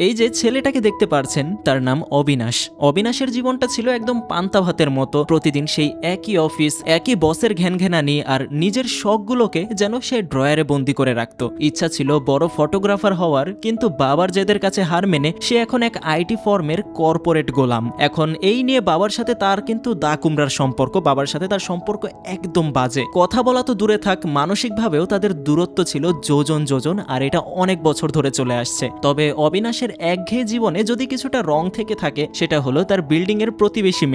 এই যে ছেলেটাকে দেখতে পারছেন তার নাম অবিনাশ। অবিনাশের জীবনটা ছিল একদম পান্তা ভাতের মতো। প্রতিদিন সেই একই অফিস, একই বসের ঘ্যানঘ্যানানি আর নিজের শখগুলোকে যেন সে ড্রয়ারে বন্দি করে রাখত। ইচ্ছা ছিল বড় ফটোগ্রাফার হওয়ার, কিন্তু বাবার জেদের কাছে হার মেনে সে এখন এক আইটি ফার্মের কর্পোরেট গোলাম। এখন এই নিয়ে বাবার সাথে তার কিন্তু দা কুমড়ার সম্পর্ক। বাবার সাথে তার সম্পর্ক একদম বাজে। কথা বলা তো দূরে থাক, মানসিকভাবেও তাদের দূরত্ব ছিল যোজন যোজন, আর এটা অনেক বছর ধরে চলে আসছে। তবে অবিনাশের একঘেয়ে জীবনে যদি কিছুটা রং থেকে থাকে, সেটা হলো তার বিল্ডিং এর প্রতিবেশী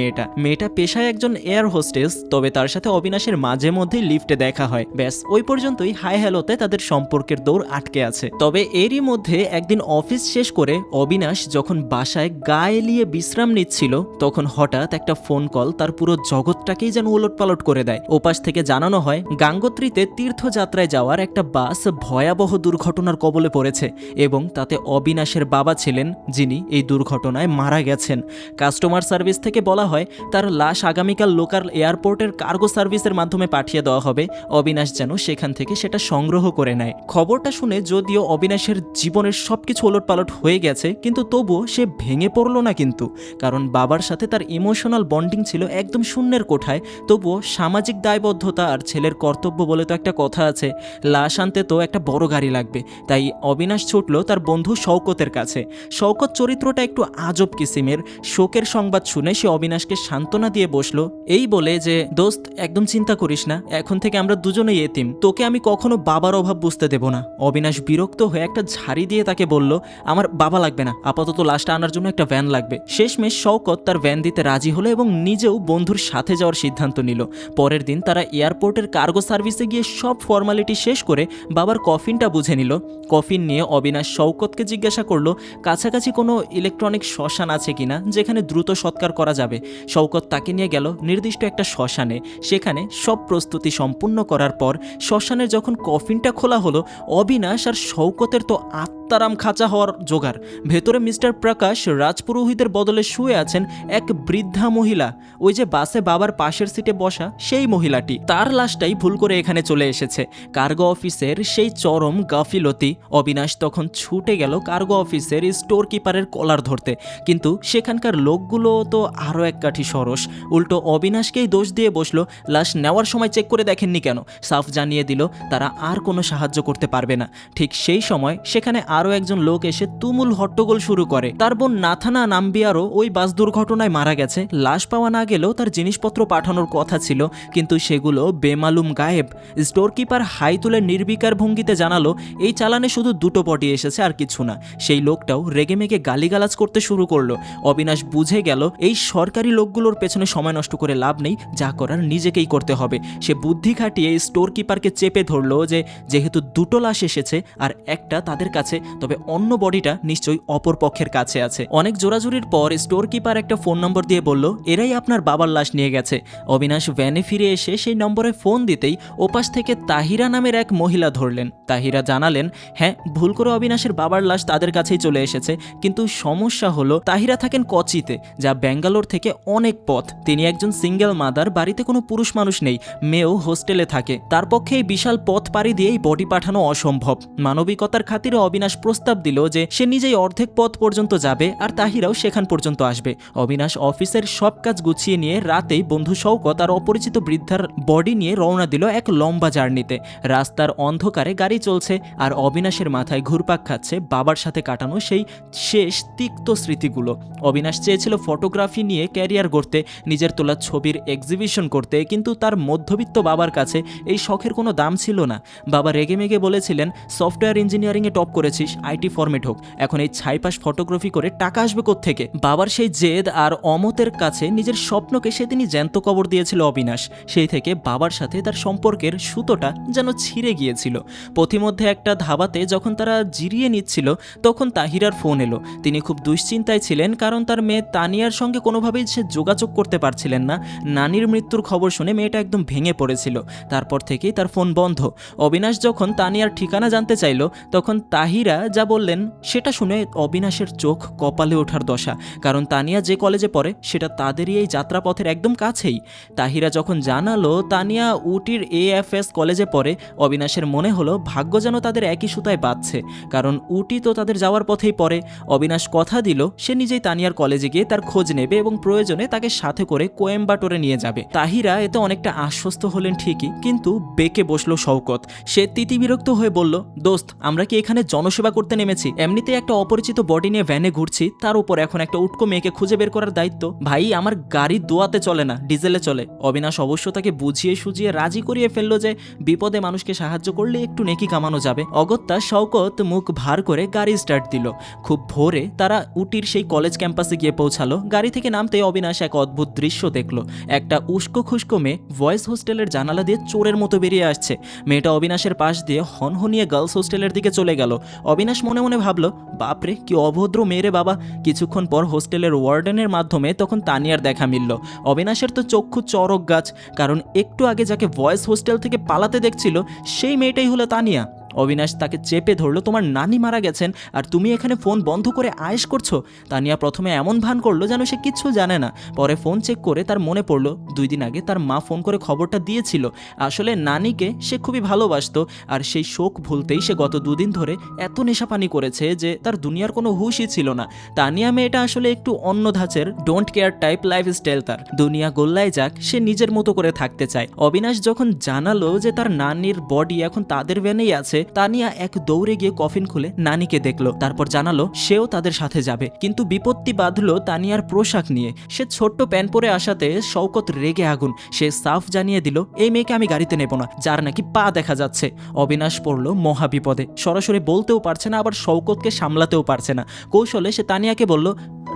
মেয়েটা পেশায় একজন এয়ার হোস্টেস। তবে তার সাথে অবিনাশের মাঝে মধ্যেই লিফটে দেখা হয়, ব্যাস ওই পর্যন্তই। হাই হ্যালোতে তাদের সম্পর্কের দৌড় আটকে আছে। তবে এরই মধ্যে একদিন অফিস শেষ করে অবিনাশ যখন বাসায় গা এলিয়ে বিশ্রাম নিচ্ছিল, তখন হঠাৎ একটা ফোন কল তার পুরো জগৎটাকেই যেন উলটপালট করে দেয়। ওপাশ থেকে জানানো হয় গাঙ্গোত্রীতে তীর্থযাত্রায় যাওয়ার একটা বাস ভয়াবহ দুর্ঘটনার কবলে পড়েছে এবং তাতে অবিনাশের বাবা ছিলেন, যিনি এই দুর্ঘটনায় মারা গেছেন। কাস্টমার সার্ভিস থেকে বলা হয় তার লাশ আগামীকাল লোকাল এয়ারপোর্টের কার্গো সার্ভিসের মাধ্যমে পাঠিয়ে দেওয়া হবে। অবিনাশ যেন সেখান থেকে সেটা সংগ্রহ করে নেয়। খবরটা শুনে যদিও অবিনাশের জীবনের সবকিছু ওলটপালট হয়ে গেছে, কিন্তু তবুও সে ভেঙে পড়ল না। কিন্তু কারণ বাবার সাথে তার ইমোশনাল বন্ডিং ছিল একদম শূন্যের কোঠায়। তবুও সামাজিক দায়বদ্ধতা আর ছেলের কর্তব্য বলে তো একটা কথা আছে, লাশ আনতে তো একটা বড় গাড়ি লাগবে। তাই অবিনাশ ছুটল তার বন্ধু শওকতের কাছে। শওকত চরিত্রটা একটু আজব কিসিমের। শোকের সংবাদ শুনে সে অবিনাশকে সান্ত্বনা দিয়ে বসলো, এই বলে যে দোস্ত একদম চিন্তা করিস না, এখন থেকে আমরা দুজনেই এতিম, তোকে আমি কখনো বাবার অভাব বুঝতে দেব না। অবিনাশ বিরক্ত হয়ে একটা ঝাড়ি দিয়ে তাকে বলল, আমার বাবা লাগবে না, আপাতত লাশটা আনার জন্য একটা ভ্যান লাগবে। শেষমেশ শওকত তার ভ্যান দিতে রাজি হলো এবং নিজেও বন্ধুর সাথে যাওয়ার সিদ্ধান্ত নিল। পরের দিন তারা এয়ারপোর্টের কার্গো সার্ভিসে গিয়ে সব ফর্মালিটি শেষ করে বাবার কফিনটা বুঝে নিল। কফিন নিয়ে অবিনাশ শওকতকে জিজ্ঞাসা করলো কাছাকাছি কোনো ইলেকট্রনিক শ্মশান আছে কিনা যেখানে দ্রুত সৎকার করা যাবে। শওকত তাকে নিয়ে গেল নির্দিষ্ট একটা শ্মশানে। সেখানে সব প্রস্তুতি সম্পূর্ণ করার পর শ্মশানের যখন কফিনটা খোলা হলো, অবিনাশ আর শওকতের তো আত্মারাম খাঁচা হওয়ার জোগাড়। ভেতরে মিস্টার প্রকাশ রাজপুরোহিতের বদলে শুয়ে আছেন এক বৃদ্ধা মহিলা, ওই যে বাসে বাবার পাশের সিটে বসা সেই মহিলাটি। তার লাশটাই ভুল করে এখানে চলে এসেছে। কার্গো অফিসের সেই চরম গাফিলতি। অবিনাশ তখন ছুটে গেল কার্গো অফিসের স্টোর কিপারের কলার ধরতে, কিন্তু সেখানকার লোকগুলো তো আরও এক কাঠি সরস। উল্টো অবিনাশকেই দোষ দিয়ে বসলো, লাশ নেওয়ার সময় চেক করে দেখেননি কেন। সাফ জানিয়ে দিল তারা আর কোনো সাহায্য করতে পারবে না। ঠিক সেই সময় সেখানে আরও একজন লোক এসে তুমুল হট্টগোল শুরু করে। তার বোন নাথানা নাম্বিয়ারও ওই বাস দুর্ঘটনায় মারা গেছে। লাশ পাওয়া না গেলেও তার জিনিসপত্র পাঠানোর কথা ছিল, কিন্তু সেগুলো বেমালুম গায়েব। স্টোর কিপার হাই তুলে নির্বিকার ভঙ্গিতে জানালো এই চালানে শুধু দুটো বডি এসেছে, আর কিছু না। সেই লোকটাও রেগেমেগে গালিগালাজ করতে শুরু করলো। অবিনাশ বুঝে গেল এই সরকারি লোকগুলোর পেছনে সময় নষ্ট করে লাভ নেই, যা করার নিজেকেই করতে হবে। সে বুদ্ধি খাটিয়ে স্টোর কিপারকে চেপে ধরলো যে যেহেতু দুটো লাশ এসেছে আর একটা তাদের কাছে, তবে অন্য বডিটা নিশ্চয়ই অপর পক্ষের কাছে আছে। অনেক জোরাজুরির পর স্টোর কিপার একটা ফোন নম্বর দিয়ে বলল এরাই আপনার বাবার লাশ নিয়ে গেছে। অবিনাশ ভ্যানে ফিরে এসে সেই নম্বরে ফোন দিতেই ওপাশ থেকে তাহিরা নামের এক মহিলা ধরলেন। তাহিরা জানালেন হ্যাঁ, ভুল করে অবিনাশের বাবার লাশ তাদের কাছেই চলে এসেছে, কিন্তু সমস্যা হলো তাহিরা থাকেন কচিতে, যা ব্যাঙ্গালোর থেকে অনেক পথ। তিনি একজন সিঙ্গেল মাদার, বাড়িতে কোনো পুরুষ মানুষ নেই, মেয়েও হোস্টেলে থাকে। তার পক্ষে এই বিশাল পথ পাড়ি দিয়েই বডি পাঠানো অসম্ভব। মানবিকতার খাতিরে অবিনাশ প্রস্তাব দিল যে সে নিজেই অর্ধেক পথ পর্যন্ত যাবে আর তাহিরাও সেখান পর্যন্ত আসবে। অবিনাশ অফিসের সব কাজ গুছিয়ে নিয়ে রাতেই বন্ধু শওকত আর অপরিচিত বৃদ্ধার বডি নিয়ে রওনা দিল এক লম্বা জার্নিতে। রাস্তার অন্ধকারে গাড়ি চলছে আর অবিনাশের মাথায় ঘুরপাক খাচ্ছে বাবার সাথে কাটানো সেই শেষ তিক্ত স্মৃতিগুলো। অবিনাশ চেয়েছিল ফটোগ্রাফি নিয়ে ক্যারিয়ার গড়তে, নিজের তোলা ছবির এক্সিবিশন করতে, কিন্তু তার মধ্যবিত্ত বাবার কাছে এই শখের কোনো দাম ছিল না। বাবা রেগেমেগে বলেছিলেন সফটওয়্যার ইঞ্জিনিয়ারিংয়ে টপ করেছিস, আইটি ফর্মে ঢোক, এখন এই ছাইপাশ ফটোগ্রাফি করে টাকা আসবে কোত্থেকে। বাবার সেই জেদ আর অমতের কাছে নিজের স্বপ্নকে সেদিনই জ্যান্ত কবর দিয়েছিল অবিনাশ। সেই থেকে বাবার সাথে তার সম্পর্কের সুতোটা যেন ছিঁড়ে গিয়েছিল। পথিমধ্যে একটা ধাবাতে যখন তারা জিরিয়ে নিচ্ছিল, তখন তাহিরার ফোন এলো। তিনি খুব দুশ্চিন্তায় ছিলেন, কারণ তার মেয়ে তানিয়ার সঙ্গে কোনোভাবেই সে যোগাযোগ করতে পারছিলেন না। নানির মৃত্যুর খবর শুনে মেয়েটা একদম ভেঙে পড়েছিল। তারপর থেকেই তার ফোন বন্ধ। অবিনাশ যখন তানিয়ার ঠিকানা জানতে চাইল, তখন তাহিরা তাহিরা যা বললেন সেটা শুনে অবিনাশের চোখ কপালে ওঠার দশা, কারণ তানিয়া যে কলেজে পড়ে সেটা তাদেরই এই যাত্রাপথের একদম কাছেই। তাহিরা যখন জানালো তানিয়া উটির AFS কলেজে পড়ে, অবিনাশের মনে হলো ভাগ্য যেন তাদের একই সুতায় বাঁধছে, কারণ উটি তো তাদের যাওয়ার পথেই পড়ে। অবিনাশ কথা দিল সে নিজেই তানিয়ার কলেজে গিয়ে তার খোঁজ নেবে এবং প্রয়োজনে তাকে সাথে করে কোয়েম্বাটোরে নিয়ে যাবে। তাহিরা এতে অনেকটা আশ্বস্ত হলেন ঠিকই, কিন্তু বেঁকে বসলো শওকত। সে তিতিবিরক্ত হয়ে বলল, দোস্ত আমরা কি এখানে জনসেবা করতে নেমেছি? এমনিতে একটা অপরিচিত বডি নিয়ে ভ্যানে ঘুরছি, তার উপর এখন একটা উটকো মেয়েকে খুঁজে বের করার দায়িত্ব। ভাই আমার গাড়ি দোয়াতে চলে না, ডিজেলে চলে। অবিনাশ অবশ্য তাকে বুঝিয়ে সুজিয়ে রাজি করিয়ে ফেললো যে বিপদে মানুষকে সাহায্য করলে একটু নেকি কামানো যাবে। অগত্যা শওকত মুখ ভার করে গাড়ি স্টার্ট দিল। খুব ভোরে তারা উটির সেই কলেজ ক্যাম্পাসে গিয়ে পৌঁছালো। গাড়ি থেকে নামতে অবিনাশ এক অদ্ভুত দৃশ্য দেখলো। একটা উস্কো খুস্কো মেয়ে ভয়েস হোস্টেলের জানালা দিয়ে চোরের মতো বেরিয়ে আসছে। মেয়েটা অবিনাশের পাশ দিয়ে হনহনিয়ে গার্লস হোস্টেলের দিকে চলে গেল। অবিনাশ মনে মনে ভাবলো, বাপরে কি অভদ্র মেয়েরে বাবা। কিছুক্ষণ পর হোস্টেলের ওয়ার্ডেনের মাধ্যমে তখন তানিয়ার দেখা মিলল। অবিনাশের তো চক্ষু চড়ক গাছ, কারণ একটু আগে যাকে ভয়েস হোস্টেল থেকে পালাতে দেখছিল সেই মেয়েটাই হলো তানিয়া। অবিনাশ তাকে চেপে ধরলো, তোমার নানি মারা গেছেন আর তুমি এখানে ফোন বন্ধ করে আয়েশ করছো? তানিয়া প্রথমে এমন ভান করলো যেন সে কিচ্ছু জানে না। পরে ফোন চেক করে তার মনে পড়লো 2 দিন আগে তার মা ফোন করে খবরটা দিয়েছিল। আসলে নানিকে সে খুবই ভালোবাসতো, আর সেই শোক ভুলতেই সে গত 2 দিন ধরে এত নেশাপানি করেছে যে তার দুনিয়ার কোনো হুশই ছিল না। তানিয়া মেয়েটা আসলে একটু অন্য ধাঁচের ডোন্ট কেয়ার টাইপ লাইফস্টাইল তার। দুনিয়া গোল্লায় যাক, সে নিজের মতো করে থাকতে চায়। অবিনাশ যখন জানালো যে তার নানির বডি এখন তাদের ভ্যানেই আছে, তানিয়া এক দৌড়ে গিয়ে কফিন খুলে নানিকে দেখলো। তারপর জানালো সেও তাদের সাথে যাবে, কিন্তু বিপত্তি বাঁধলো তানিয়ার পোশাক নিয়ে। সে ছোট্ট প্যান্ট পরে আসাতে শওকত রেগে আগুন। সে সাফ জানিয়ে দিল এই মেয়েকে আমি গাড়িতে নেব না, যার নাকি পা দেখা যাচ্ছে। অবিনাশ পড়লো মহা বিপদে। সরাসরি বলতেও পারছে না, আবার শওকতকে সামলাতেও পারছে না। কৌশলে সে তানিয়াকে বলল,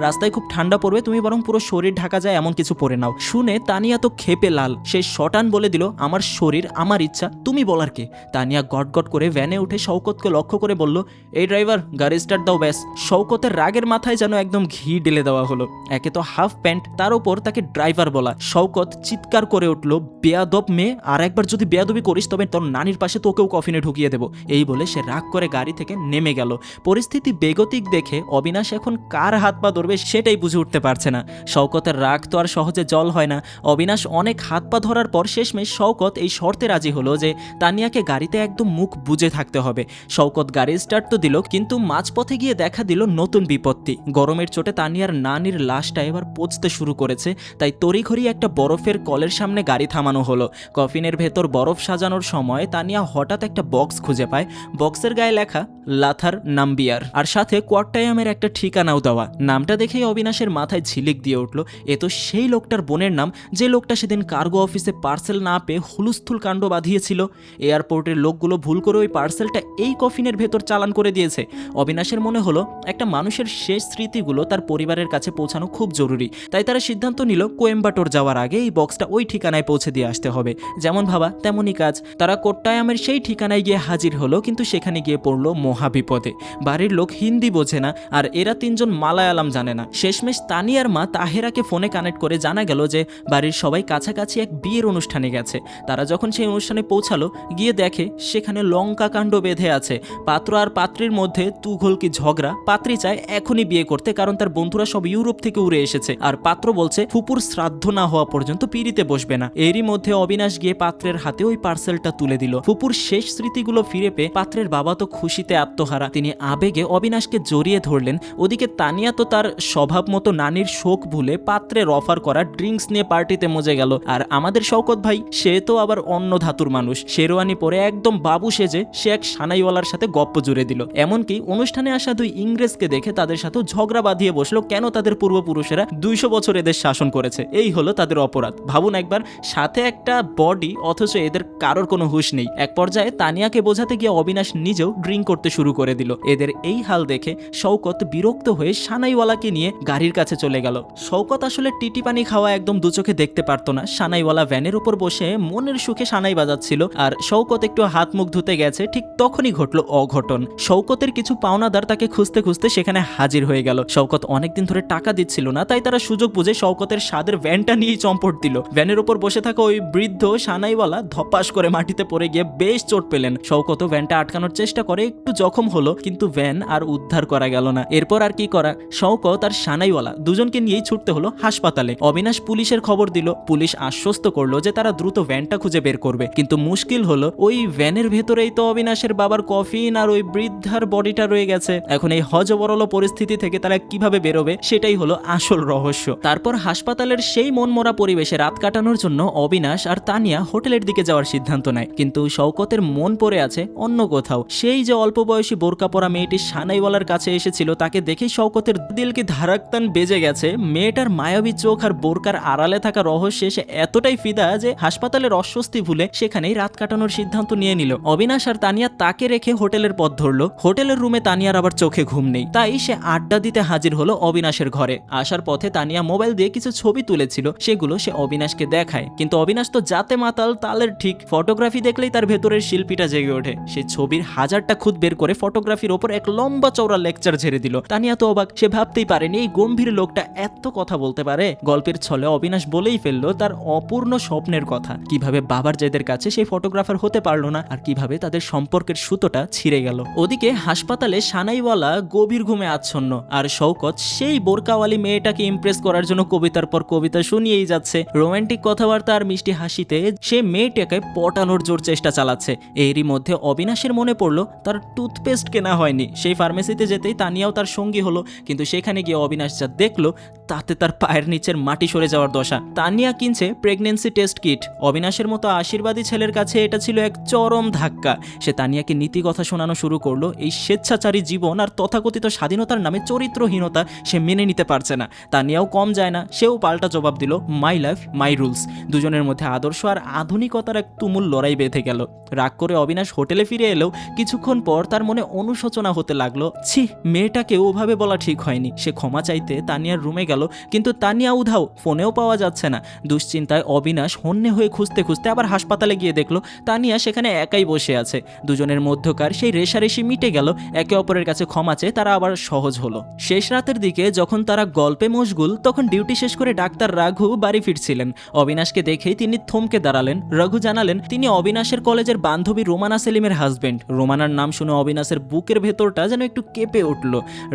রাস্তায় খুব ঠান্ডা পড়বে, তুমি বরং পুরো শরীর ঢাকা যায় এমন কিছু পরে নাও। শুনে তানিয়া তো ক্ষেপে লাল। সে শটান বলে দিল, আমার শরীর আমার ইচ্ছা, তুমি বলার কে? তানিয়া গটগট করে ভ্যানে উঠে শওকতকে লক্ষ্য করে বলল, এই ড্রাইভার গাড়ি স্টার্ট দাও ব্যাস। শওকতের রাগের মাথায় যেন একদম ঘি ঢেলে দেওয়া হলো। একে তো হাফ প্যান্ট, তার উপর তাকে ড্রাইভার বলা। শওকত চিৎকার করে উঠল, বেয়াদব মেয়ে, আর একবার যদি বেয়াদবি করিস তবে তোর নানির পাশে তোকেও কফিনে ঢুকিয়ে দেবো। এই বলে সে রাগ করে গাড়ি থেকে নেমে গেল। পরিস্থিতি বেগতিক দেখে অবিনাশ এখন কার হাত পা ধরবে সেটাই বুঝে উঠতে পারছে না। শওকতের রাগ তো আর সহজে জল হয় না। অবিনাশ অনেক হাত পা ধরার পর শেষমেশ শওকত এই শর্তে রাজি হলো যে তানিয়াকে গাড়িতে একদম মুখ বুজে থাকতে হবে। শওকত গাড়ি স্টার্ট তো দিল, কিন্তু মাঝপথে গিয়ে দেখা দিল নতুন বিপত্তি। গরমের চোটে তানিয়ার নানির লাশটা এবার পচতে শুরু করেছে, তাই তড়িঘড়ি একটা বরফের কলের সামনে গাড়ি থামানো হলো। কফিনের ভেতর বরফ সাজানোর সময় তানিয়া হঠাৎ একটা বক্স খুঁজে পায়। বক্সের গায়ে লেখা লাথার নাম্বিয়ার, আর সাথে কোয়াট্টায়ামের একটা ঠিকানাও দেওয়া। নামটা দেখেই অবিনাশের মাথায় ঝিলিক দিয়ে উঠল। এ তো সেই লোকটার বোনের নাম, যে লোকটা সেদিন কার্গো অফিসে পার্সেল না পেয়ে হুলুস্থুল কাণ্ড বাঁধিয়েছিল। এয়ারপোর্টের লোকগুলো ভুল করে ওই পার্সেলটা এই কফিনের ভেতর চালান করে দিয়েছে। অবিনাশের মনে হলো একটা মানুষের শেষ স্মৃতিগুলো তার পরিবারের কাছে পৌঁছানো খুব জরুরি, তাই তারা সিদ্ধান্ত নিল কোয়েম্বাটোর যাওয়ার আগে এই বক্সটা ওই ঠিকানায় পৌঁছে দিয়ে আসতে হবে। যেমন ভাবা তেমনই কাজ। তারা কোট্টায়ামের সেই ঠিকানায় গিয়ে হাজির হলো, কিন্তু সেখানে গিয়ে পড়লো মহাবিপদে। বাড়ির লোক হিন্দি বোঝে না, আর এরা 3 জন মালায়ালাম জানে না। শেষমেশ তানিয়ার মা তাহেরাকে ফোনে কানেক্ট করে জানা গেল যে বাড়ির সবাই কাছাকাছি এক বিয়ের অনুষ্ঠানে গেছে। তারা যখন সেই অনুষ্ঠানে পৌঁছালো, গিয়ে দেখে সেখানে লঙ্কা কাণ্ড বেঁধে আছে। পাত্র আর পাত্রীর মধ্যে তুঘলকি ঝগড়া। পাত্রী চায় এখনই বিয়ে করতে, কারণ তার বন্ধুরা সব ইউরোপ থেকে উড়ে এসেছে, আর পাত্র বলছে ফুপুর শ্রাদ্ধ না হওয়া পর্যন্ত পিড়িতে বসবে না। এরই মধ্যে অবিনাশ গিয়ে পাত্রের হাতে ওই পার্সেলটা তুলে দিল। ফুপুর শেষ স্মৃতিগুলো ফিরে পেয়ে পাত্রের বাবা তো খুশিতে আত্মহারা। তিনি আবেগে অবিনাশকে জড়িয়ে ধরলেন। ওদিকে তানিয়া তো তার স্বভাব মতো নানির শোক ভুলে পাত্রের অফার করা ড্রিঙ্কস নিয়ে পার্টিতে মজে গেল। আর আমাদের শওকত ভাই, সে তো আবার অন্য ধাতুর মানুষ। শেরওয়ানি পরে একদম বাবু সেজে সে এক সানাইওয়ালার সাথে গপ্প জুড়ে দিল। এমনকি অনুষ্ঠানে আসা 2 ইংরেজকে দেখে তাদের সাথেও ঝগড়া বাঁধিয়ে বসলো, কেন তাদের পূর্বপুরুষেরা 200 বছর এদের শাসন করেছে। এই হলো তাদের অপরাধ। ভাবুন একবার, সাথে একটা বডি, অথচ এদের কারোর কোনো হুঁশ নেই। এক পর্যায়ে তানিয়াকে বোঝাতে গিয়ে অবিনাশ নিজেও ড্রিঙ্ক করতে শুরু করে দিল। এদের এই হাল দেখে শওকত বিরক্ত হয়ে সানাইওয়ালাকে সানাইওয়ালাকে নিয়ে গাড়ির কাছে চলে গেল। শওকত আসলে টিটি পানি খাওয়া একদম দুচোখে দেখতে পারতো না। সানাইওয়ালা ভ্যানের উপর বসে মনের সুখে সানাই বাজাচ্ছিল আর শওকত একটু হাত মুখ ধুতে গেছে, ঠিক তখনই ঘটলো অঘটন। শওকতের কিছু পাওনাদার তাকে খুঁজতে খুঁজতে সেখানে হাজির হয়ে গেল। শওকত অনেকদিন ধরে টাকা দিচ্ছিল না, তাই তারা সুযোগ বুঝে শওকতের স্বাদের ভ্যানটা নিয়েই চম্পট দিল। ভ্যানের উপর বসে থাকা ওই বৃদ্ধ সানাইওয়ালা ধপাস করে মাটিতে পড়ে গিয়ে বেশ চোট পেলেন। শওকতও ভ্যানটা আটকানোর চেষ্টা করে, একটু জখম হলো, কিন্তু ভ্যান আর উদ্ধার করা গেল না। এরপর আর কি করা, শওকত আর সানাইওয়ালা দুজনকে নিয়েই ছুটতে হলো হাসপাতালে। অবিনাশ পুলিশের খবর দিল। পুলিশ আশ্বস্ত করলো যে তারা দ্রুত ভ্যানটা খুঁজে বের করবে, কিন্তু মুশকিল হলো ওই ভ্যানের ভেতরেই তো অবিনাশের বাবার কফিন আর ওই বৃদ্ধার বডিটা রয়ে গেছে। এখন এই হজবরল পরিস্থিতি থেকে তারা কিভাবে বেরোবে সেটাই হলো আসল রহস্য। তারপর হাসপাতালের সেই মনমরা পরিবেশে রাত কাটানোর জন্য অবিনাশ আর তানিয়া হোটেলের দিকে যাওয়ার সিদ্ধান্ত নেয়, কিন্তু শওকতের মন পড়ে আছে অন্য কোথাও। সেই যে অল্প বয়সী বোরকা পরা মেয়েটি সানাইওয়ালার কাছে এসেছিল, তাকে দেখেই শওকতের দিল কি ধারাক্তান বেজে গেছে। মেয়েটার মায়াবী চোখ আর বোরকার আড়ালে থাকা রহস্যে সে এতটাই ফিদা যে হাসপাতালের অস্বস্তি ভুলে সেখানেই রাত কাটানোর সিদ্ধান্ত নিয়ে নিল। অবিনাশ আর তানিয়া তাকে রেখে হোটেলের পথ ধরলো। হোটেলের রুমে তানিয়ার আবার চোখে ঘুম নেই, তাই সে আড্ডা দিতে হাজির হলো অবিনাশের ঘরে। আসার পথে তানিয়া মোবাইল দিয়ে কিছু ছবি তুলেছিল, সেগুলো সে অবিনাশকে দেখায়, কিন্তু অবিনাশ তো যাতে মাতাল তালের ঠিক। ফটোগ্রাফি দেখলেই তার ভেতরের শিল্পীটা জেগে ওঠে। সে ছবির হাজারটা খুঁত বের করে ফটোগ্রাফির ওপর এক লম্বা চওড়া লেকচার ঝেড়ে দিল। তানিয়া তো অবাক, সে ভাবতেই পারেনি এই গম্ভীর লোকটা এত কথা বলতে পারে। গল্পের ছলে অবিনাশ বলেই ফেললো তার অপূর্ণ স্বপ্নের কথা, কিভাবে বাবার জেদের কাছে সেই ফটোগ্রাফার হতে পারলো না আর কিভাবে তাদের সম্পর্কের সুতোটা ছিঁড়ে গেল। ওদিকে হাসপাতালে সানাইওয়ালা গভীর ঘুমে আচ্ছন্ন, আর শওকত সেই বোরকাওয়ালি মেয়েটাকে ইমপ্রেস করার জন্য কবিতার পর কবিতা শুনিয়েই যাচ্ছে। রোমান্টিক কথাবার্তা আর মিষ্টি হাসিতে সে মেয়েটাকে পটানোর জোর চেষ্টা চালাচ্ছে। এরই মধ্যে অবিনাশের মনে পড়লো তার টুথপেস্ট কেনা হয়নি। সেই ফার্মেসিতে যেতেই তানিয়াও তার সঙ্গী হলো, কিন্তু সেখানে গিয়ে অবিনাশ যা দেখলো তাতে তার পায়ের নিচের মাটি সরে যাওয়ার দশা। তানিয়া কিনছে প্রেগনেন্সি টেস্ট কিট। অবিনাশের মতো আশীর্বাদী ছেলের কাছে এটা ছিল এক চরম ধাক্কা। সে তানিয়াকে নীতি কথা শোনানো শুরু করলো। এই স্বেচ্ছাচারী জীবন আর তথাকথিত স্বাধীনতার নামে চরিত্রহীনতা সে মেনে নিতে পারছে না। তানিয়াও কম যায় না, সেও পাল্টা জবাব দিল মাই লাইফ মাই রুলস। দুজনের মধ্যে আদর্শ আর আধুনিকতার এক তুমুল লড়াই বেঁধে গেল। রাগ করে অবিনাশ হোটেলে ফিরে এলেও কিছুক্ষণ পর তার মনে অনুশোচনা হতে লাগলো। ছি, মেয়েটাকে ওভাবে বলা ঠিক হয়নি। সে ক্ষমা চাইতে তানিয়ার রুমে গেল, কিন্তু তানিয়া উধাও, ফোনেও পাওয়া যাচ্ছে না। দুশ্চিন্তায় অবিনাশ হন্যে হয়ে খুঁজতে খুঁজতে আবার হাসপাতালে গিয়ে দেখলো তানিয়া সেখানে একাই বসে আছে। দুজনের মধ্যকার সেই রেশারেশি মিটে গেল। একে অপরের কাছে ক্ষমা চেয়ে তারা আবার সহজ হলো। শেষ রাতের দিকে যখন তারা গল্পে মশগুল, তখন ডিউটি শেষ করে ডাক্তার রাঘু বাড়ি ফিরছিলেন। অবিনাশকে দেখেই তিনি থমকে দাঁড়ালেন। রাঘু জানালেন তিনি অবিনাশের কলেজের বান্ধবী রোমানা সেলিমের হাজবেন্ড। রোমানার নাম শুনে অবিনাশের বুকের ভেতরটা যেন একটু কেঁপে উঠল।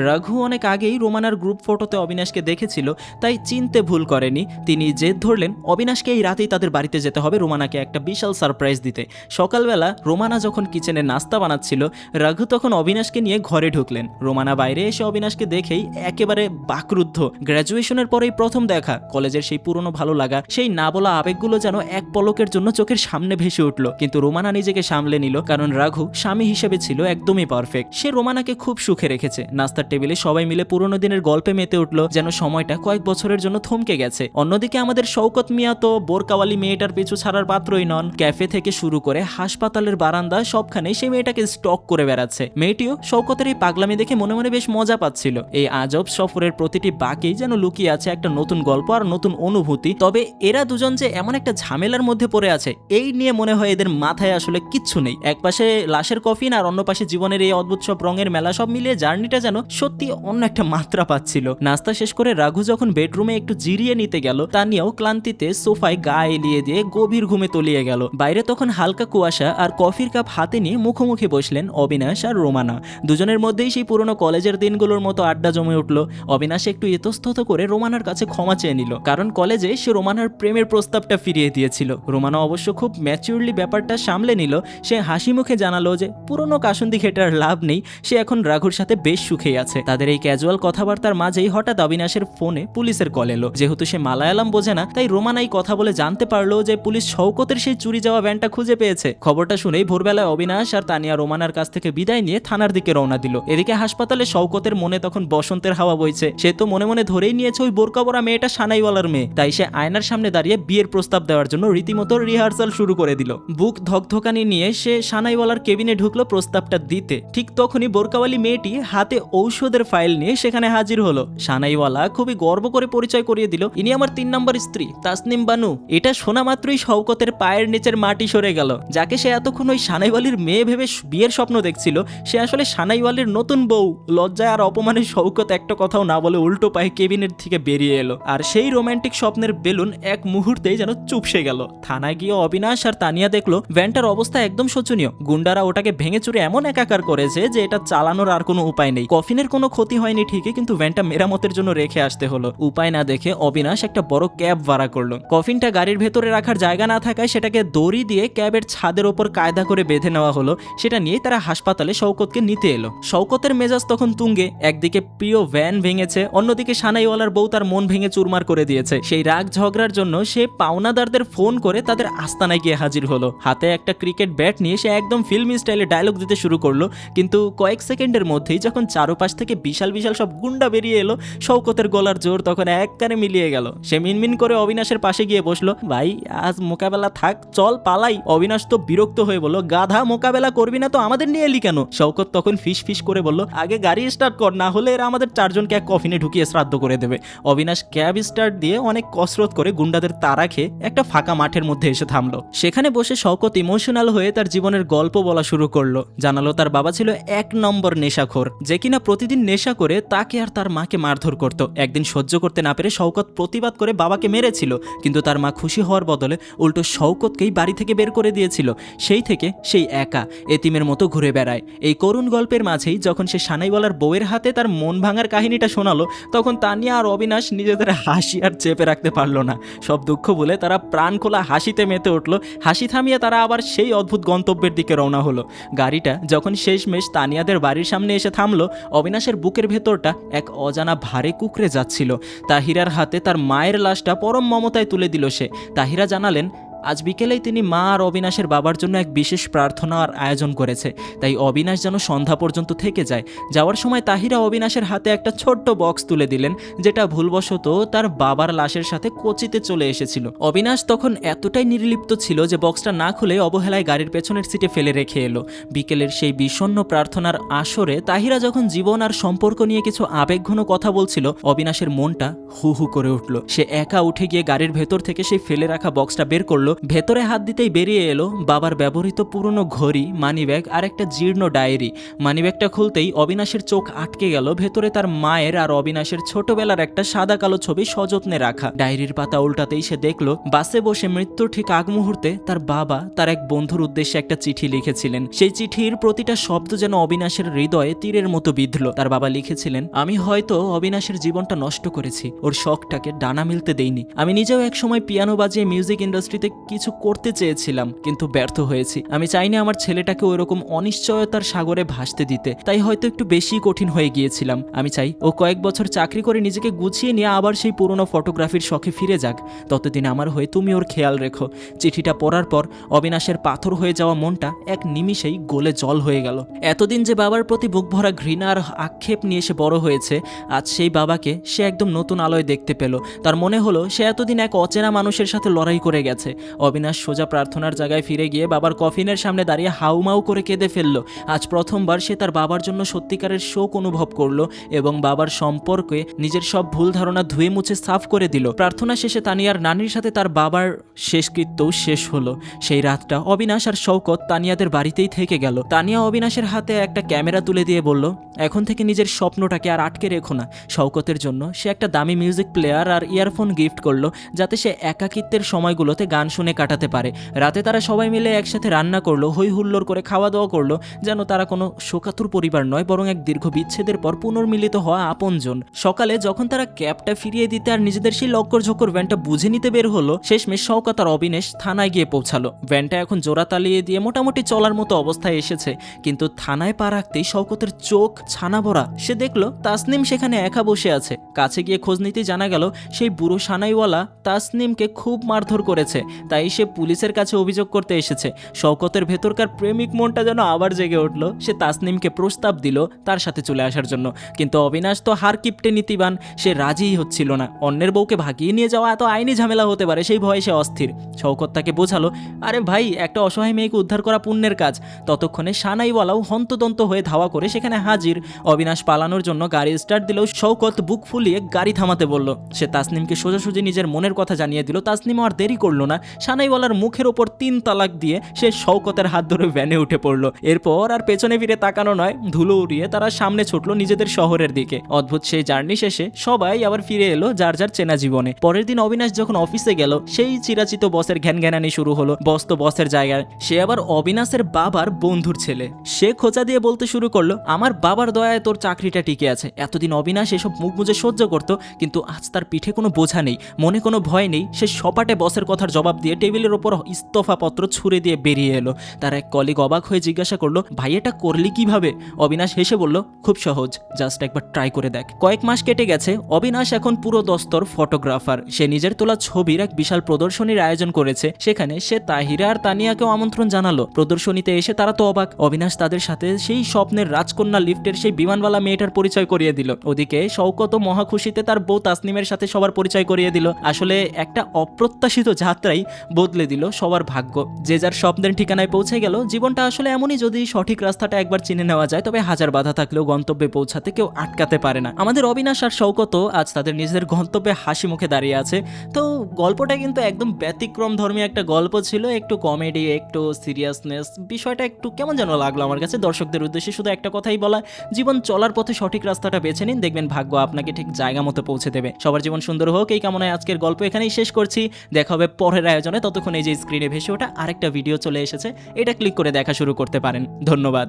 রাঘু অনেক আগেই রোমানার গ্রুপ ফটোতে অবিনাশকে দেখেছিল, তাই চিনতে ভুল করেনি। তিনি জেদ ধরলেন অবিনাশকে এই রাতেই তাদের বাড়িতে যেতে হবে রোমানাকে একটা বিশাল সারপ্রাইজ দিতে। সকালবেলা রোমানা যখন কিচেনে নাস্তা বানাচ্ছিল, রাঘু তখন অবিনাশকে নিয়ে ঘরে ঢুকলেন। রোমানা বাইরে এসে অবিনাশকে দেখেই একেবারে বাকরুদ্ধ। গ্র্যাজুয়েশনের পরেই প্রথম দেখা, কলেজের সেই পুরনো ভালো লাগা, সেই না বলা আবেগগুলো যেন এক পলকের জন্য চোখের সামনে ভেসে উঠল। কিন্তু রোমানা নিজেকে সামলে নিল, কারণ রাঘু স্বামী হিসেবে ছিল একদমই পারফেক্ট। সে রোমানাকে খুব সুখে রেখেছে। নাস্তার টেবিলে সবাই মিলে পুরনো দিনের গল্পে মেতে উঠল, যেন সময়টা কয়েক বছরের জন্য থমকে গেছে। অন্যদিকে আমাদের শওকত মিয়া তো বোরকাওয়ালি মেয়েটার পিছু ছাড়ার পাত্রই নন। ক্যাফে থেকে শুরু করে হাসপাতালের বারান্দা সবখানে সেই মেয়েটাকে স্টক করে বেড়াচ্ছে। মেয়েটিও শওকতের এই পাগলামি দেখে মনে মনে বেশ মজা পাচ্ছিল। এই আজব সফরের প্রতিটি বাঁকেই যেন লুকিয়ে আছে একটা নতুন গল্প আর নতুন অনুভূতি। তবে এরা দুজন যে এমন একটা ঝামেলার মধ্যে পড়ে আছে, এই নিয়ে মনে হয় এদের মাথায় আসলে কিচ্ছু নেই। এক পাশে লাশের কফিন আর অন্য পাশে জীবনের এই অদ্ভুত সব রঙের মেলা, সব মিলিয়ে জার্নিটা যেন সত্যি অন্য একটা মাত্রা পাচ্ছিল। নাস্তা শেষ করে রাঘু যখন বেডরুমে একটু জিরিয়ে নিতে গেল, তানিয়াও ক্লান্তিতে সোফায় গা এলিয়ে দিয়ে গভীর ঘুমে তলিয়ে গেল। বাইরে তখন হালকা কুয়াশা, আর কফির কাপ হাতে নিয়ে মুখোমুখি বসলেন অবিনাশ আর রোমানা। দুজনের মধ্যেই সেই পুরনো কলেজের দিনগুলোর মতো আড্ডা জমে উঠল। অবিনাশ একটু ইতস্তত করে রোমানার কাছে ক্ষমা চেয়ে নিল, কারণ কলেজে সে রোমানার প্রেমের প্রস্তাবটা ফিরিয়ে দিয়েছিল। রোমানা অবশ্য খুব ম্যাচিউরলি ব্যাপারটা সামলে নিল। সে হাসি মুখে জানালো যে পুরনো কাসুন্দি খেটার লাভ নেই, সে এখন রাঘুর সাথে বেশ সুখেই আছে। তাদের এই ক্যাজুয়াল কথাবার্তার মাঝেই হঠাৎ অবিনাশের ফোনে পুলিশের কল এলো। যেহেতু সে মালায়ালাম বোঝে না, তাই রোমানাই কথা বলে জানতে পারলো যে পুলিশ শওকতের সেই চুরি যাওয়া ভ্যানটা খুঁজে পেয়েছে। খবরটা শুনেই ভোরবেলায় অবিনাশ আর তানিয়া রোমানার কাছ থেকে বিদায় নিয়ে থানার দিকে রওনা দিল। এদিকে হাসপাতালে শওকতের মনে তখন বসন্তের হাওয়া বইছে। সে তো মনে মনে ধরেই নিয়েছে ওই বোরকা পরা মেয়েটা সানাইওয়ালার মেয়ে, তাই সে আয়নার সামনে দাঁড়িয়ে বিয়ের প্রস্তাব দেওয়ার জন্য রীতিমতো রিহার্সাল শুরু করে দিল। বুক ধকধকানি নিয়ে সে সানাইওয়ালার কেবিনে ঢুকলো প্রস্তাবটা দিতে। ঠিক তখনই বোরকাওয়ালি মেয়েটি হাতে ঔষধের ফাইল নিয়ে সেখানে হাজির হলো। সানাইওয়ালা খুবই গর্ব করে পরিচয় করিয়ে দিল, ইনি আমার 3 নম্বর স্ত্রী তাসনিম বানু। এটা শোনা মাত্রই শওকতের পায়ের নিচের মাটি সরে গেল। যাকে সে এতক্ষণ ওই সানাইওয়ালির মেয়ে ভেবে বিয়ের স্বপ্ন দেখছিল, সে আসলে সানাইওয়ালির নতুন বউ। লজ্জায় আর অপমানে শওকত একটা কথাও না বলে উল্টো পায়ে কেবিনের থেকে বেরিয়ে এলো। আর সেই রোমান্টিক স্বপ্নের বেলুন এক মুহূর্তেই যেন চুপসে গেল। থানায় গিয়ে অবিনাশ আর তানিয়া দেখলো ভ্যানটার অবস্থা একদম শোচনীয়। গুন্ডারা ওটাকে ভেঙে চুরে এমন একাকার করেছে যে এটা চালানোর আর কোনো উপায় নেই। কফিনের কোনো ক্ষতি হয়নি ঠিকই, কিন্তু ভ্যানটা মেরামতের জন্য রেখে আসতে হলো। উপায় না দেখে অবিনাশ একটা বড় ক্যাব ভাড়া করলো। কফিনটা গাড়ির ভেতরে রাখার জায়গা না থাকায় সেটাকে দড়ি দিয়ে ক্যাবের ছাদের ওপর কায়দা করে বেঁধে নেওয়া হলো। সেটা নিয়েই তারা হাসপাতালে শওকতকে নিতে এলো। শওকতের মেজাজ তখন তুঙ্গে। একদিকে প্রিয় ভ্যান ভেঙেছে, অন্যদিকে সানাইওয়ালার বউ তার মন ভেঙে চুরমার করে দিয়েছে। সেই রাগ ঝগড়ার জন্য সে পাওনাদারদের ফোন করে তাদের আস্তানায় গিয়ে হাজির হলো। হাতে একটা ক্রিকেট ব্যাট নিয়ে সে একদম ফিল্মি স্টাইলে ডায়লগ দিতে শুরু করলো। কিন্তু কয়েক সেকেন্ডের মধ্যেই যখন চারপাশ থেকে বিশাল বিশাল সব গুন্ডা বেরিয়ে এলো, শওকতের গলার জোর তখন এক কানে মিলিয়ে গেল। সে মিনমিন করে অবিনাশের পাশে গিয়ে বসলো, ভাই আজ মোকাবেলা থাক, চল পালাই। অবিনাশ তো বিরক্ত হয়ে বলল, গাধা, মোকাবেলা করবি না তো আমাদের নিয়ে এলি কেন? শওকত তখন ফিস ফিস করে বলল, আগে গাড়ি স্টার্ট কর, না হলে এরা আমাদের 4 জনকে এক কফিনে ঢুকিয়ে শ্রাদ্ধ করে দেবে। অবিনাশ ক্যাব স্টার্ট দিয়ে অনেক কসরত করে গুন্ডাদের তাড়া খেয়ে একটা ফাঁকা মাঠের মধ্যে এসে থামলো। সেখানে বসে শওকত ইমোশনাল হয়ে তার জীবনের গল্প বলা শুরু করলো। জানালো তার বাবা ছিল 1 নম্বর নেশাখোর, যে কিনা প্রতিদিন নেশা করে তাকে আর তার মাকে মারধর করত। একদিন সহ্য করতে না পেরে শওকত প্রতিবাদ করে বাবাকে মেরেছিল, কিন্তু তার মা খুশি হওয়ার বদলে উল্টো শওকতকেই বাড়ি থেকে বের করে দিয়েছিল। সেই থেকে সেই একা এতিমের মতো ঘুরে বেড়ায়। এই করুণ গল্পের মাঝেই যখন সে সানাইওয়ালার বউয়ের হাতে তার মন ভাঙার কাহিনীটা শোনালো, তখন তানিয়া আর অবিনাশ নিজেদের হাসি আর চেপে রাখতে পারলো না। সব দুঃখ বলে তারা প্রাণ খোলা হাসিতে মেতে উঠলো। হাসি থামিয়ে তারা আবার সেই অদ্ভুত গন্তব্যের দিকে রওনা হলো। গাড়িটা যখন শেষমেশ তানিয়াদের বাড়ির সামনে এসে থামলো, অবিনাশের বুকের ভেতরটা এক অজানা ভারে কুকড়ে যাচ্ছিল। তাহিরার হাতে তার মায়ের লাশটা পরম মমতায় তুলে দিল সে। তাহিরা জানালেন, আজ বিকেলেই তিনি মা আর অবিনাশের বাবার জন্য এক বিশেষ প্রার্থনার আয়োজন করেছে, তাই অবিনাশ যেন সন্ধ্যা পর্যন্ত থেকে যায়। যাওয়ার সময় তাহিরা অবিনাশের হাতে একটা ছোট্ট বক্স তুলে দিলেন, যেটা ভুলবশত তার বাবার লাশের সাথে কোচিতে চলে এসেছিল। অবিনাশ তখন এতটাই নির্লিপ্ত ছিল যে বক্সটা না খুলে অবহেলায় গাড়ির পেছনের সিটে ফেলে রেখে এলো। বিকেলের সেই বিষণ্ণ প্রার্থনার আসরে তাহিরা যখন জীবন আর সম্পর্ক নিয়ে কিছু আবেগঘন কথা বলছিল, অবিনাশের মনটা হু হু করে উঠল। সে একা উঠে গিয়ে গাড়ির ভেতর থেকে সেই ফেলে রাখা বক্সটা বের করলো। ভেতরে হাত দিতেই বেরিয়ে এলো বাবার ব্যবহৃত পুরনো ঘড়ি, মানিব্যাগ আর একটা জীর্ণ ডায়েরি। মানিব্যাগটা খুলতেই অবিনাশের চোখ আটকে গেল। ভেতরে তার মায়ের আর অবিনাশের ছোটবেলার একটা সাদা কালো ছবি সযত্নে রাখা। ডায়েরির পাতা উল্টাতেই সে দেখলো বাসে বসে মৃত্যুর ঠিক আগ মুহূর্তে তার বাবা তার এক বন্ধুর উদ্দেশ্যে একটা চিঠি লিখেছিলেন। সেই চিঠির প্রতিটা শব্দ যেন অবিনাশের হৃদয়ে তীরের মতো বিঁধল। তার বাবা লিখেছিলেন, আমি হয়তো অবিনাশের জীবনটা নষ্ট করেছি, ওর শখটাকে ডানা মিলতে দেইনি। আমি নিজেও একসময় পিয়ানো বাজিয়ে মিউজিক ইন্ডাস্ট্রিতে কিছু করতে চেয়েছিলাম, কিন্তু ব্যর্থ হয়েছি। আমি চাইনি আমার ছেলেটাকে ওইরকম অনিশ্চয়তার সাগরে ভাসতে দিতে, তাই হয়তো একটু বেশি কঠিন হয়ে গিয়েছিলাম। আমি চাই ও কয়েক বছর চাকরি করে নিজেকে গুছিয়ে নিয়ে আবার সেই পুরনো ফটোগ্রাফির শখে ফিরে যাক। ততদিন আমার হয়ে তুমি ওর খেয়াল রেখো। চিঠিটা পড়ার পর অবিনাশের পাথর হয়ে যাওয়া মনটা এক নিমিষেই গলে জল হয়ে গেল। এতদিন যে বাবার প্রতি বুক ভরা ঘৃণা আর আক্ষেপ নিয়ে সে বড় হয়েছে, আজ সেই বাবাকে সে একদম নতুন আলোয় দেখতে পেল। তার মনে হলো সে এতদিন এক অচেনা মানুষের সাথে লড়াই করে গেছে। অবিনাশ সোজা প্রার্থনার জায়গায় ফিরে গিয়ে বাবার কফিনের সামনে দাঁড়িয়ে হাউমাউ করে কেঁদে ফেলল। আজ প্রথমবার সে তার বাবার জন্য সত্যিকারের শোক অনুভব করলো এবং বাবার সম্পর্কে নিজের সব ভুল ধারণা ধুয়ে মুছে সাফ করে দিল। প্রার্থনা শেষে তানিয়ার নানির সাথে তার বাবার শেষকৃত্যও শেষ হলো। সেই রাতটা অবিনাশ আর শওকত তানিয়াদের বাড়িতেই থেকে গেল। তানিয়া অবিনাশের হাতে একটা ক্যামেরা তুলে দিয়ে বলল, এখন থেকে নিজের স্বপ্নটাকে আর আটকে রেখো না। শওকতের জন্য সে একটা দামি মিউজিক প্লেয়ার আর ইয়ারফোন গিফট করলো, যাতে সে একাকিত্বের সময়গুলোতে গান শুনে কাটাতে পারে। রাতে তারা সবাই মিলে একসাথে রান্না করলো, হই হুল্লোড় করে খাওয়া দাওয়া করলো, যেন তারা কোনো শোকাতুর পরিবার নয়, বরং এক দীর্ঘ বিচ্ছেদের পর পুনর্মিলিত হওয়া আপনজন। সকালে যখন তারা ক্যাবটা ফিরিয়ে দিতে আর নিজেদের সেই লক্কর ঝক্কর ভ্যানটা বুঝে নিতে বের হলো, শেষমেশ শওকত আর অবিনেশ থানায় গিয়ে পৌঁছালো। ভ্যানটা এখন জোড়া তালিয়ে দিয়ে মোটামুটি চলার মতো অবস্থায় এসেছে, কিন্তু থানায় পা রাখতেই শওকতের চোখ ছানা ভরা। সে দেখলো তাসনিম সেখানে একা বসে আছে। কাছে গিয়ে খোঁজ নিতে জানা গেল সেই বুড়ো সানাইওয়ালা তাসনিমকে খুব মারধর করেছে। তাই সে পুলিশের কাছে অভিযোগ করতে এসেছে। শওকতের ভেতরকার প্রেমিক মনটা যেন আবার জেগে উঠল। সে তাসনিমকে প্রস্তাব দিল তার সাথে চলে আসার জন্য, কিন্তু অবিনাশ তো হার কিপটে নীতিবান, সে রাজিই হচ্ছিল না। অন্যের বউকে ভাগিয়ে নিয়ে যাওয়া এত আইনি ঝামেলা হতে পারে সেই ভয়ে সে অস্থির। শওকত তাকে বোঝালো, আরে ভাই, একটা অসহায় মেয়েকে উদ্ধার করা পুণ্যের কাজ। ততক্ষণে সানাইওয়ালাও হন্তদন্ত হয়ে ধাওয়া করে সেখানে হাজির। অবিনাশ পালানোর জন্য গাড়ি স্টার্ট দিলেও শওকত বুক ফুলিয়ে গাড়ি থামাতে বলল। সে তাসনিমকে সোজাসুজি নিজের মনের কথা জানিয়ে দিল। তাসনিম আর দেরি করলো না, সানাইওয়ালার মুখের ওপর 3 তালাক দিয়ে সে শওকতের হাত ধরে ভ্যানে উঠে পড়লো। এরপর আর পেছনে ফিরে তাকানো নয়, ধুলো উড়িয়ে তারা সামনে ছুটলো নিজেদের শহরের দিকে। অদ্ভুত সেই জার্নি শেষে সবাই আবার ফিরে এলো যার যার চেনা জীবনে। পরের দিন অবিনাশ যখন অফিসে গেল, সেই চিরাচিত বসের ঘ্যানঘ্যানানি শুরু হলো। বস তো বসের জায়গায়, সে আবার অবিনাশের বাবার বন্ধুর ছেলে। সে খোঁচা দিয়ে বলতে শুরু করলো, আমার বাবার দয়ায় তোর চাকরিটা টিকে আছে। এতদিন অবিনাশ এসব মুখ বুজে সহ্য করত, কিন্তু আজ তার পিঠে কোনো বোঝা নেই, মনে কোনো ভয় নেই। সে সপাটে বসের কথার জবাব দিয়ে টেবিলের ওপর ইস্তফাপত্র ছুঁড়ে দিয়ে বেরিয়ে এলো। তার এক কলিগ অবাক হয়ে জিজ্ঞাসা করলো, ভাই এটা করলি কিভাবে? অবিনাশ হেসে বলল, খুব সহজ, জাস্ট একবার ট্রাই করে দেখ। কয়েক মাস কেটে গেছে। অবিনাশ এখন পুরো দস্তর ফটোগ্রাফার। সে নিজের তোলা ছবির এক বিশাল প্রদর্শনীর আয়োজন করেছে। সেখানে সে তাহিরা আর তানিয়াকেও আমন্ত্রণ জানালো। প্রদর্শনীতে এসে তারা তো অবাক। অবিনাশ তাদের সাথে সেই স্বপ্নের রাজকন্যা লিফটের সেই বিমানওয়ালা মেয়েটার পরিচয় করিয়ে দিল। ওদিকে শওকত মহা খুশিতে তার বউ তাসনিমের সাথে সবার পরিচয় করিয়ে দিল। আসলে একটা অপ্রত্যাশিত যাত্রাই বদলে দিল সবার ভাগ্য। যে যার স্বপ্নের ঠিকানায় পৌঁছে গেল। জীবনটা আসলে এমনই, যদি সঠিক রাস্তাটা একবার চিনে নেওয়া যায় তবে হাজার বাধা থাকলেও গন্তব্যে পৌঁছাতে কেউ আটকাতে পারে না। আমাদের অবিনাশ আর শওকত আজ তাদের নিজেদের গন্তব্যে হাসি মুখে দাঁড়িয়ে আছে। তো গল্পটা কিন্তু একদম ব্যতিক্রম ধর্মী একটা গল্প ছিল, একটু কমেডি, একটু সিরিয়াসনেস। বিষয়টা একটু কেমন যেন লাগলো আমার কাছে। দর্শকদের উদ্দেশ্যে শুধু একটা কথাই বলা, জীবন চলার পথে সঠিক রাস্তাটা বেছে নিন, দেখবেন ভাগ্য আপনাকে ঠিক জায়গা মতো পৌঁছে দেবে। সবার জীবন সুন্দর হোক এই কামনায় আজকের গল্প এখানেই শেষ করছি। দেখা হবে পরের আয়োজনে। ততক্ষণ এই যে স্ক্রিনে ভেসে ওঠা আরেকটা ভিডিও চলে এসেছে, এটা ক্লিক করে দেখা শুরু করতে পারেন। ধন্যবাদ।